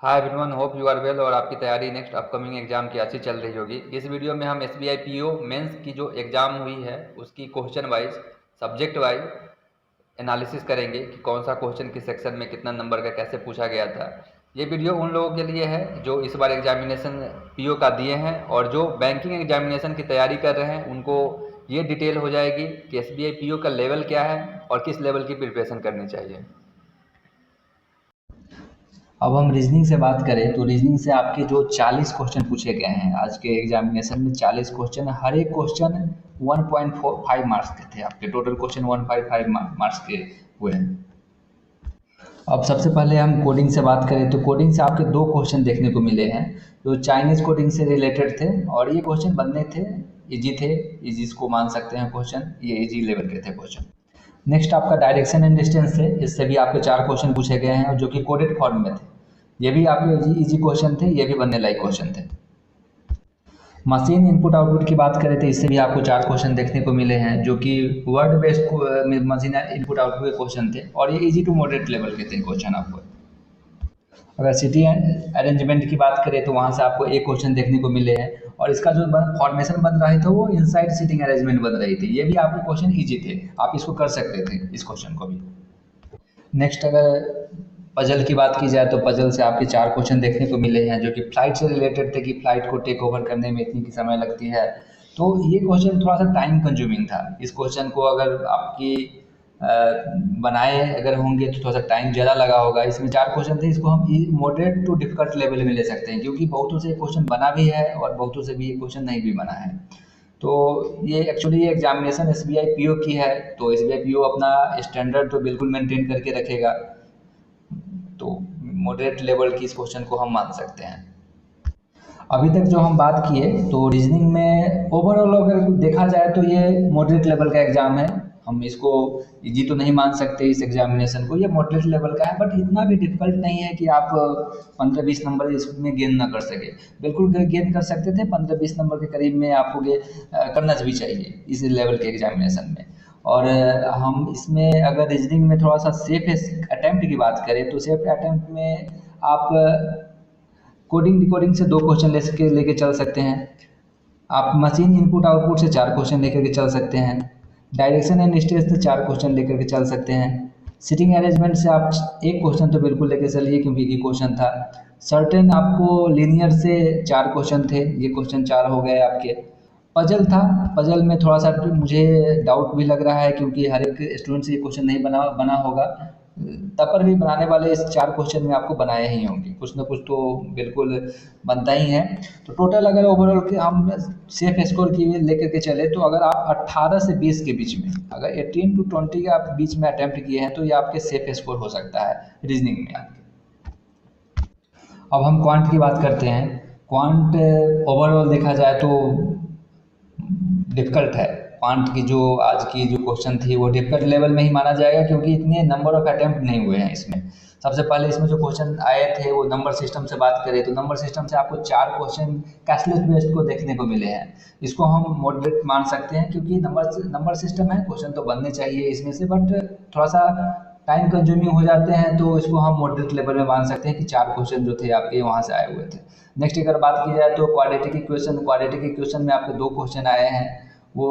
Hi everyone, hope you are well और आपकी तैयारी नेक्स्ट अपकमिंग एग्जाम की अच्छी चल रही होगी। इस वीडियो में हम एसबीआई पीओ मेंस की जो एग्ज़ाम हुई है उसकी question wise subject wise analysis करेंगे कि कौन सा क्वेश्चन किस सेक्शन में कितना नंबर का कैसे पूछा गया था। ये वीडियो उन लोगों के लिए है जो इस बार एग्जामिनेशन पीओ का दिए हैं और जो बैंकिंग एग्जामिनेशन की तैयारी कर रहे हैं उनको ये डिटेल हो जाएगी कि एसबीआई पीओ का लेवल क्या है और किस लेवल की प्रिपरेशन करनी चाहिए। अब हम रीजनिंग से बात करें तो रीजनिंग से आपके जो 40 क्वेश्चन पूछे गए हैं आज के एग्जामिनेशन में 40 क्वेश्चन, हर एक क्वेश्चन 1.5 मार्क्स के थे। आपके टोटल क्वेश्चन 155 मार्क्स के हुए हैं। अब सबसे पहले हम कोडिंग से बात करें तो कोडिंग से आपके दो क्वेश्चन देखने को मिले हैं जो चाइनीज़ कोडिंग से रिलेटेड थे और ये क्वेश्चन बनने थे, इजी थे, इजी इसको मान सकते हैं क्वेश्चन, ये इजी लेवल के थे क्वेश्चन। नेक्स्ट आपका डायरेक्शन एंड डिस्टेंस है, इससे भी आपके 4 क्वेश्चन पूछे गए हैं जो कि कोडेड फॉर्म में थे। ये भी आपके इजी क्वेश्चन थे, ये भी बनने लायक क्वेश्चन थे। मशीन इनपुट आउटपुट की बात करें तो इससे भी आपको 4 क्वेश्चन देखने को मिले हैं जो कि word based machine input output के क्वेश्चन थे और ये इजी टू मॉडरेट लेवल के थे क्वेश्चन आपको। अगर सिटी अरेंजमेंट की बात करें तो वहाँ से आपको एक क्वेश्चन देखने को मिले हैं और इसका जो फॉर्मेशन बन रहे थे वो इनसाइड सिटिंग अरेंजमेंट बन रही थी। ये भी आपके क्वेश्चन इजी थे, आप इसको कर सकते थे इस क्वेश्चन को भी। नेक्स्ट अगर पजल की बात की जाए तो पजल से आपके 4 क्वेश्चन देखने को मिले हैं जो कि फ्लाइट से रिलेटेड थे कि फ्लाइट को टेक ओवर करने में इतनी की समय लगती है। तो ये क्वेश्चन थोड़ा सा टाइम कंज्यूमिंग था। इस क्वेश्चन को अगर आपकी बनाए अगर होंगे तो थोड़ा सा टाइम ज़्यादा लगा होगा। इसमें 4 क्वेश्चन थे, इसको हम मॉडरेट टू डिफिकल्ट लेवल में ले सकते हैं क्योंकि बहुतों से क्वेश्चन बना भी है और बहुतों से भी ये क्वेश्चन नहीं भी बना है। तो ये एक्चुअली एग्जामिनेशन एसबीआई पीओ की है तो एसबीआई पीओ अपना स्टैंडर्ड तो बिल्कुल मेंटेन करके रखेगा, तो मॉडरेट लेवल की इस क्वेश्चन को हम मान सकते हैं। अभी तक जो हम बात किए तो रीजनिंग में ओवरऑल अगर देखा जाए तो ये मॉडरेट लेवल का एग्जाम है। हम इसको इजी तो नहीं मान सकते इस एग्जामिनेशन को, ये मॉडरेट लेवल का है बट इतना भी डिफिकल्ट नहीं है कि आप 15-20 नंबर इसमें गेन ना कर सके। बिल्कुल गेन कर सकते थे, 15-20 नंबर के करीब में आपको करना भी चाहिए इस लेवल के एग्जामिनेशन में। और हम इसमें अगर रीजनिंग में थोड़ा सा सेफ अटैम्प्ट की बात करें तो सेफ अटैम्प्ट में आप कोडिंग डिकोडिंग से 2 क्वेश्चन लेके चल सकते हैं। आप मशीन इनपुट आउटपुट से 4 क्वेश्चन लेकर के चल सकते हैं। डायरेक्शन एंड स्टेज से 4 क्वेश्चन लेकर के चल सकते हैं। सिटिंग अरेंजमेंट से आप एक क्वेश्चन तो बिल्कुल लेके चलिए क्योंकि ये क्वेश्चन था। सर्टेन आपको लीनियर से 4 क्वेश्चन थे, ये क्वेश्चन 4 हो गए आपके। पजल था, पजल में थोड़ा सा मुझे डाउट भी लग रहा है क्योंकि हर एक स्टूडेंट से ये क्वेश्चन नहीं बना बना होगा, तब पर भी बनाने वाले इस 4 क्वेश्चन में आपको बनाए ही होंगे, कुछ ना कुछ तो बिल्कुल बनता ही है। तो टोटल अगर ओवरऑल के हम सेफ स्कोर की लेकर के चले तो अगर आप 18 से 20 के बीच में, अगर 18 to 20 के आप बीच में अटैम्प्ट किए हैं तो ये आपके सेफ स्कोर हो सकता है रीजनिंग में आपके। अब हम क्वांट की बात करते हैं। क्वांट ओवरऑल देखा जाए तो डिफ़िकल्ट है। क्वांट की जो आज की जो क्वेश्चन थी वो डिफ़िकल्ट लेवल में ही माना जाएगा क्योंकि इतने नंबर ऑफ अटैम्प्ट नहीं हुए हैं इसमें। सबसे पहले इसमें जो क्वेश्चन आए थे वो नंबर सिस्टम से बात करें तो नंबर सिस्टम से आपको 4 क्वेश्चन कैशलेस बेस्ड को देखने को मिले हैं। इसको हम मॉडरेट मान सकते हैं क्योंकि नंबर सिस्टम है, क्वेश्चन तो बनने चाहिए इसमें से बट थोड़ा सा टाइम कंज्यूमिंग हो जाते हैं तो इसको हम मॉडरेट लेवल में मान सकते हैं कि 4 क्वेश्चन जो थे आपके वहाँ से आए हुए थे। नेक्स्ट अगर बात की जाए तो क्वाड्रेटिक इक्वेशन में आपके 2 क्वेश्चन आए हैं। वो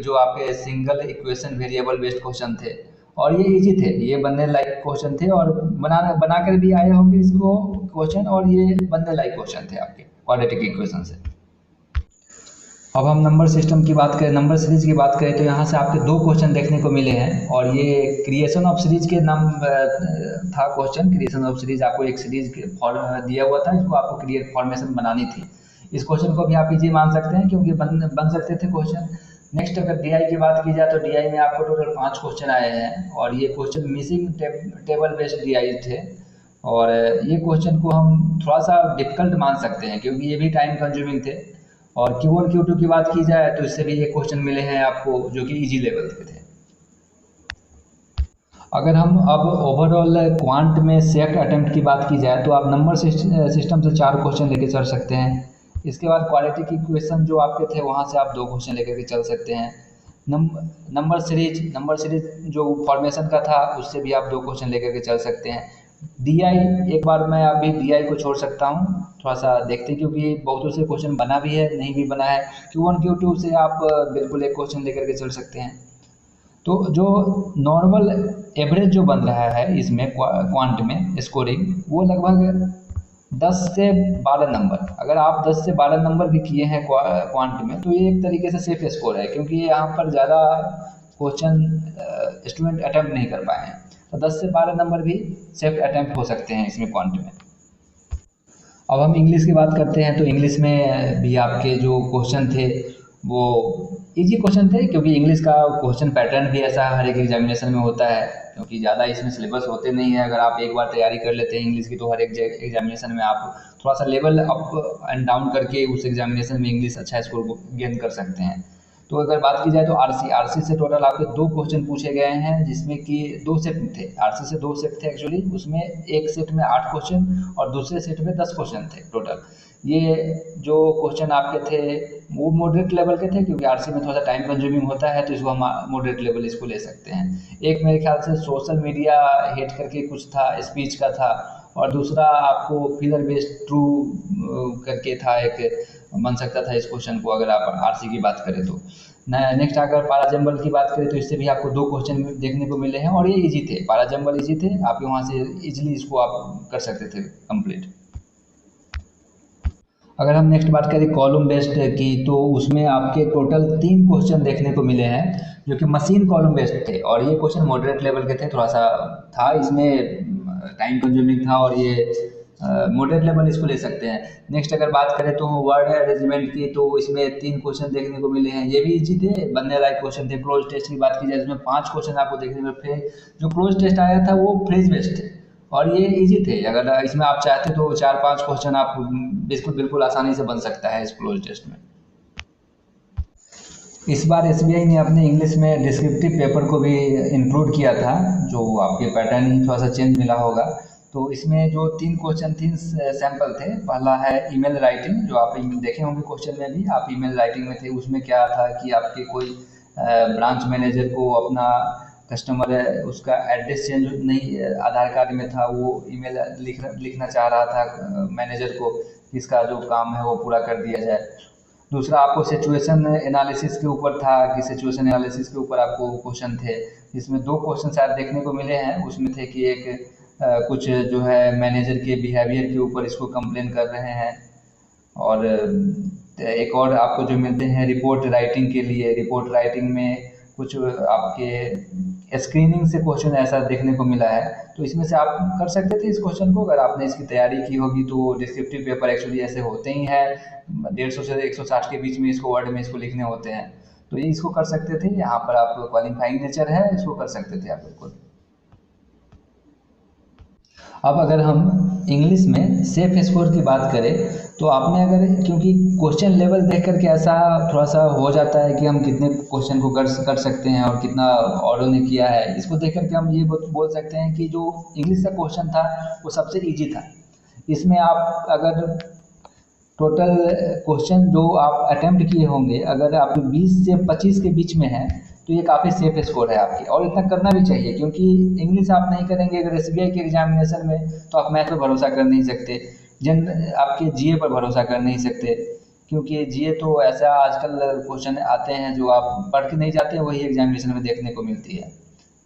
जो आपके single equation variable based question थे और ये इजी थे, ये बनने लायक क्वेश्चन थे और बनाकर भी आए होंगे इसको क्वेश्चन और ये बनने लायक क्वेश्चन थे आपके क्वाड्रेटिक इक्वेशन से। अब हम नंबर सिस्टम की बात करें, नंबर सीरीज की बात करें तो यहाँ से आपके 2 क्वेश्चन देखने को मिले हैं और ये क्रिएशन ऑफ सीरीज के नाम था क्वेश्चन। क्रिएशन ऑफ सीरीज आपको एक सीरीज दिया हुआ था, इसको आपको क्रिएट फॉर्मेशन बनानी थी। इस क्वेश्चन को भी आप इजी मान सकते हैं क्योंकि बन सकते थे क्वेश्चन। नेक्स्ट अगर डीआई की बात की जाए तो डीआई में आपको टोटल 5 क्वेश्चन आए हैं और ये question missing table based DI थे और ये क्वेश्चन को हम थोड़ा सा डिफिकल्ट मान सकते हैं क्योंकि ये भी टाइम कंज्यूमिंग थे। और Q1 Q2 की बात की जाए तो इससे भी ये क्वेश्चन मिले हैं आपको जो कि इजी लेवल के थे। अगर हम अब ओवरऑल क्वांट में सेट अटेम्प्ट की बात की जाए तो आप नंबर सिस्टम से 4 क्वेश्चन लेके चल सकते हैं। इसके बाद क्वाड्रेटिक इक्वेशन जो आपके थे वहाँ से आप 2 क्वेश्चन लेकर के चल सकते हैं। नंबर सीरीज जो फॉर्मेशन का था उससे भी आप 2 क्वेश्चन लेकर के चल सकते हैं। DI, एक बार मैं अभी DI को छोड़ सकता हूँ, थोड़ा सा देखते हैं क्योंकि बहुतों से क्वेश्चन बना भी है नहीं भी बना है। Q1 Q2 से आप बिल्कुल एक क्वेश्चन लेकर के चल सकते हैं। तो जो नॉर्मल एवरेज जो बन रहा है इसमें क्वांट में स्कोरिंग, वो लगभग 10 से 12 नंबर। अगर आप 10 से 12 नंबर भी किए हैं क्वांट में, तो ये एक तरीके से सेफ स्कोर है, क्योंकि यहाँ पर ज़्यादा क्वेश्चन स्टूडेंट अटैम्प्ट नहीं कर पाए हैं। तो 10 से 12 नंबर भी सेफ अटैम्प्ट हो सकते हैं इसमें क्वांट में। अब हम इंग्लिश की बात करते हैं, तो इंग्लिश में भी आपके जो क्वेश्चन थे वो इजी क्वेश्चन थे, क्योंकि इंग्लिश का क्वेश्चन पैटर्न भी ऐसा हर एक एग्जामिनेशन में होता है, क्योंकि ज़्यादा इसमें सिलेबस होते नहीं है। अगर आप एक बार तैयारी कर लेते हैं इंग्लिश की, तो हर एक एग्जामिनेशन में आप थोड़ा सा लेवल अप एंड डाउन करके उस एग्जामिनेशन में इंग्लिश अच्छा स्कोर गेन कर सकते हैं। तो अगर बात की जाए तो आरसी से टोटल आपके 2 क्वेश्चन पूछे गए हैं, जिसमें कि 2 सेट थे। आरसी से 2 सेट थे एक्चुअली, उसमें एक सेट में 8 क्वेश्चन और दूसरे सेट में 10 क्वेश्चन थे टोटल। ये जो क्वेश्चन आपके थे वो मॉडरेट लेवल के थे, क्योंकि आरसी में थोड़ा सा टाइम कंज्यूमिंग होता है, तो इसको हम मॉडरेट लेवल इसको ले सकते हैं। एक मेरे ख्याल से सोशल मीडिया हेट करके कुछ था, स्पीच का था, और दूसरा आपको फिगर बेस्ड ट्रू करके था, एक बन सकता था इस क्वेश्चन को, अगर आप आरसी की बात करें तो। नेक्स्ट अगर पाराजंबल की बात करें, तो इससे भी आपको 2 क्वेश्चन देखने को मिले हैं, और ये इजी थे, पाराजंबल इजी थे, आप वहाँ से इजीली इसको आप कर सकते थे कंप्लीट। अगर हम नेक्स्ट बात करें कॉलम बेस्ड की, तो उसमें आपके टोटल 3 क्वेश्चन देखने को मिले हैं, जो कि मशीन कॉलम बेस्ड थे, और ये क्वेश्चन मॉडरेट लेवल के थे, थोड़ा सा था इसमें टाइम कंज्यूमिंग था, और ये मॉडरेट लेवल इसको ले सकते हैं। नेक्स्ट अगर बात करें तो वर्ड अरेंजमेंट की, तो इसमें 3 क्वेश्चन देखने को मिले हैं, ये भी इजी थे, बनने लायक क्वेश्चन थे। क्लोज टेस्ट की बात की जाए, इसमें 5 क्वेश्चन आपको देखने में मिले। जो क्लोज टेस्ट आया था वो फ्रेज बेस्ड थे, और ये इजी थे। अगर इसमें आप चाहते तो 4-5 क्वेश्चन आप बिल्कुल बिल्कुल आसानी से बन सकता है इस क्लोज टेस्ट में। इस बार एसबीआई ने अपने इंग्लिश में डिस्क्रिप्टिव पेपर को भी इंक्लूड किया था, जो आपके पैटर्न ही थोड़ा सा चेंज मिला होगा। तो इसमें जो 3 क्वेश्चन 3 सैंपल थे। पहला है ईमेल राइटिंग, जो आप देखे होंगे क्वेश्चन में भी, आप ईमेल राइटिंग में थे। उसमें क्या था कि आपके कोई ब्रांच मैनेजर को अपना कस्टमर उसका एड्रेस चेंज नहीं आधार कार्ड में था, वो ईमेल लिखना चाह रहा था मैनेजर को, इसका जो काम है वो पूरा कर दिया जाए। दूसरा आपको सिचुएशन एनालिसिस के ऊपर था, कि सिचुएशन एनालिसिस के ऊपर आपको क्वेश्चन थे, जिसमें 2 क्वेश्चन शायद देखने को मिले हैं। उसमें थे कि एक कुछ जो है मैनेजर के बिहेवियर के ऊपर इसको कंप्लेन कर रहे हैं, और एक और आपको जो मिलते हैं रिपोर्ट राइटिंग के लिए। रिपोर्ट राइटिंग में कुछ आपके स्क्रीनिंग से क्वेश्चन ऐसा देखने को मिला है। तो इसमें से आप कर सकते थे इस क्वेश्चन को, अगर आपने इसकी तैयारी की होगी तो। डिस्क्रिप्टिव पेपर एक्चुअली ऐसे होते ही हैं, 150 से 160 के बीच में इसको वर्ड में इसको लिखने होते हैं, तो ये इसको कर सकते थे। यहाँ पर आप क्वालिफाइंग नेचर है, इसको कर सकते थे आप बिल्कुल। अब अगर हम इंग्लिश में सेफ स्कोर की बात करें, तो आपने अगर, क्योंकि क्वेश्चन लेवल देख करके ऐसा थोड़ा सा हो जाता है कि हम कितने क्वेश्चन को कर सकते हैं और कितना औरों ने किया है, इसको देख करके हम ये बोल सकते हैं कि जो इंग्लिश का क्वेश्चन था वो सबसे ईजी था। इसमें आप अगर टोटल क्वेश्चन जो आप अटेम्प्ट किए होंगे, अगर आप 20 से 25 के बीच में है, तो ये काफ़ी सेफ स्कोर है आपकी, और इतना करना भी चाहिए, क्योंकि इंग्लिश आप नहीं करेंगे अगर एसबीआई के एग्जामिनेशन में, तो आप मैथ पर भरोसा कर नहीं सकते, आपके जीए पर भरोसा कर नहीं सकते, क्योंकि जीए तो ऐसा आजकल क्वेश्चन आते हैं जो आप पढ़ के नहीं जाते हैं, वही एग्जामिनेशन में देखने को मिलती है।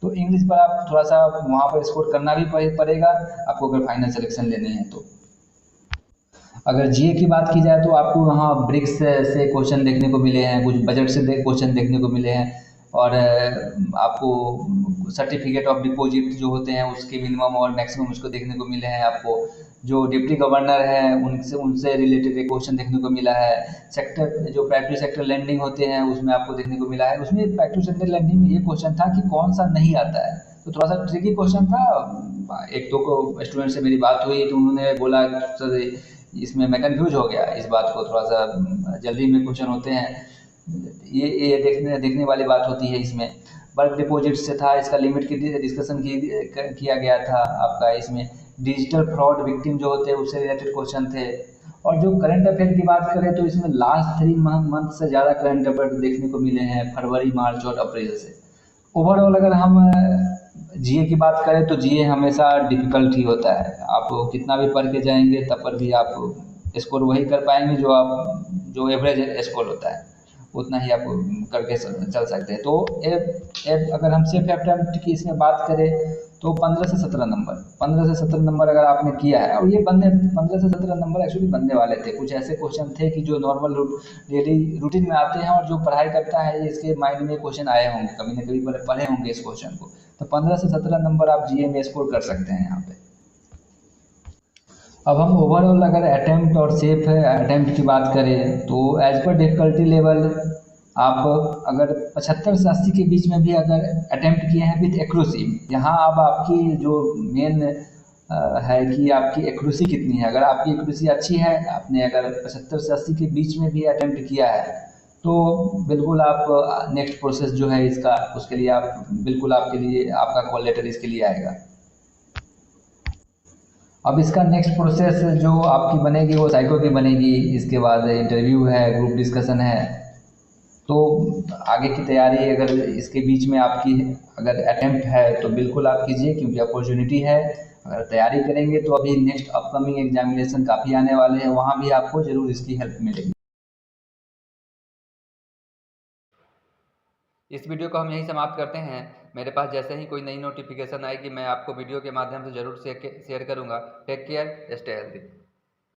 तो इंग्लिश पर आप थोड़ा सा वहाँ पर स्कोर करना भी पड़ेगा आपको, अगर फाइनल सिलेक्शन लेनी है तो। अगर जीए की बात की जाए, तो आपको वहाँ ब्रिक्स से क्वेश्चन देखने को मिले हैं, कुछ बजट से क्वेश्चन देखने को मिले हैं, और आपको सर्टिफिकेट ऑफ डिपॉजिट जो होते हैं उसके मिनिमम और मैक्सिमम उसको देखने को मिले हैं। आपको जो डिप्टी गवर्नर हैं उनसे रिलेटेड एक क्वेश्चन देखने को मिला है। सेक्टर जो प्राइवेट सेक्टर लैंडिंग होते हैं उसमें आपको देखने को मिला है। उसमें प्राइवेट सेक्टर लैंडिंग में ये क्वेश्चन था कि कौन सा नहीं आता है, तो थोड़ा सा ट्रिकी क्वेश्चन था। एक दो को स्टूडेंट से मेरी बात हुई तो उन्होंने बोला सर इसमें मैं कन्फ्यूज हो गया इस बात को, थोड़ा सा जल्दी में क्वेश्चन होते हैं, ये देखने वाली बात होती है। इसमें बल्क डिपॉजिट से था, इसका लिमिट की डिस्कशन किया गया था आपका। इसमें डिजिटल फ्रॉड विक्टिम जो होते हैं उससे रिलेटेड क्वेश्चन थे। और जो करंट अफेयर की बात करें तो इसमें लास्ट 3 मंथ से ज़्यादा करंट अफेयर देखने को मिले हैं, फरवरी, मार्च और अप्रैल से। ओवरऑल अगर हम जीए की बात करें तो जीए हमेशा डिफ़िकल्ट ही होता है। आप कितना भी पढ़ के जाएँगे तब पर भी आप स्कोर वही कर पाएँगे जो एवरेज स्कोर होता है, उतना ही आप करके चल सकते हैं। तो अगर हम सेफ अटेम्प्ट की इसमें बात करें तो 15 से 17 नंबर अगर आपने किया है, और ये बनने 15 से 17 नंबर एक्चुअली बनने वाले थे। कुछ ऐसे क्वेश्चन थे कि जो नॉर्मल डेली रूटीन में आते हैं, और जो पढ़ाई करता है ये इसके माइंड में क्वेश्चन आए होंगे, कभी ना कभी पढ़े होंगे इस क्वेश्चन को। तो 15 से 17 नंबर आप जीए में स्कोर कर सकते हैं यहाँ पे। अब हम ओवरऑल अगर अटेम्प्ट और सेफ अटेम्प्ट की बात करें तो एज पर डिफ़िकल्टी लेवल आप अगर 75 से 80 के बीच में भी अगर अटेम्प्ट किए हैं विथ एक्यूरेसी, यहाँ अब आपकी जो मेन है कि आपकी एक्यूरेसी कितनी है। अगर आपकी एक्यूरेसी अच्छी है, आपने अगर 75 से 80 के बीच में भी अटेम्प्ट किया है, तो बिल्कुल आप नेक्स्ट प्रोसेस जो है इसका, उसके लिए आप बिल्कुल, आपके लिए आपका कॉल लेटर इसके लिए आएगा। अब इसका नेक्स्ट प्रोसेस जो आपकी बनेगी वो साइको की बनेगी, इसके बाद इंटरव्यू है, ग्रुप डिस्कशन है। तो आगे की तैयारी अगर इसके बीच में आपकी अगर अटेम्प्ट है तो बिल्कुल आप कीजिए, क्योंकि अपॉर्चुनिटी है। अगर तैयारी करेंगे तो अभी नेक्स्ट अपकमिंग एग्जामिनेशन काफ़ी आने वाले हैं, वहाँ भी आपको ज़रूर इसकी हेल्प मिलेगी। इस वीडियो को हम यहीं समाप्त करते हैं। मेरे पास जैसे ही कोई नई नोटिफिकेशन आएगी मैं आपको वीडियो के माध्यम से ज़रूर शेयर करूँगा। Take care, stay healthy.